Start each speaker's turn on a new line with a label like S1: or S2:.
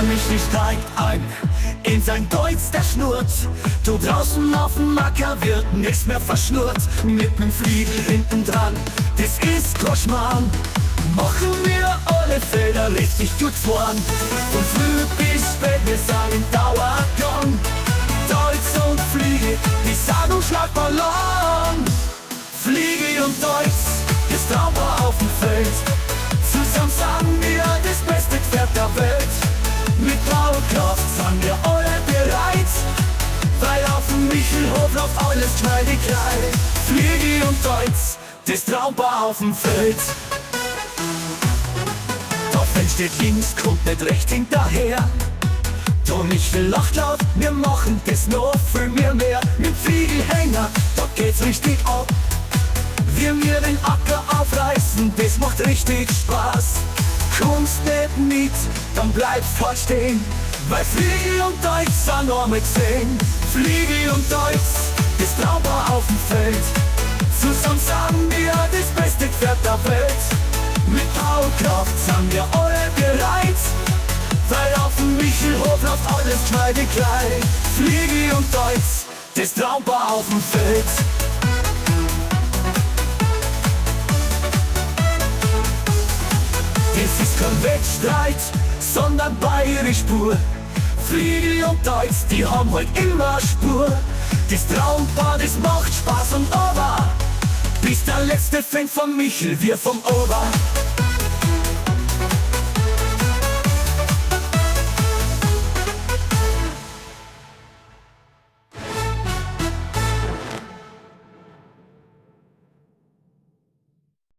S1: Michel steigt ein in sein Deutz, der schnurrt. Du draußen auf dem Acker wird nichts mehr verschnurrt. Mit nem Fliegel hinten dran, das ist Groschmann. Machen wir alle Felder richtig gut voran. Von früh bis spät, wir sagen Dauergang. Deutz und Fliege, die sagen Schlagballon. Fliege und Deutz, ist Trauber auf dem Feld. Zusammen sagen wir das beste Pferd der Welt. Mit Baukraft sind wir alle bereit, weil auf dem Michelhof läuft alles geschmeidig gleich. Fliege und Deutz, das Trauber auf dem Feld. Der Feld steht links, kommt nicht recht hinterher. Der Michel lacht laut, wir machen das noch viel mehr. Mit Fliegelhänger, da geht's richtig ab. Wir den Acker aufreißen, das macht richtig Spaß. Kommst nicht mit, dann bleibst halt stehen, weil Fliege und Deutz sind einmal gesehen. Fliege und Deutz, das Trauber auf dem Feld. Zusammen sagen wir das beste Pferd der Welt. Mit Baukraft sind wir alle bereit, weil auf dem Michelhof läuft alles geschmeidig gleich. Fliege und Deutz, das Trauber auf dem Feld. Das ist kein Wettstreit, sondern bayerisch pur. Fliege und Deutz, die haben halt immer Spur. Das Traumpaar, das macht Spaß und aber bis der letzte fängt vom Michel, wir vom Ober.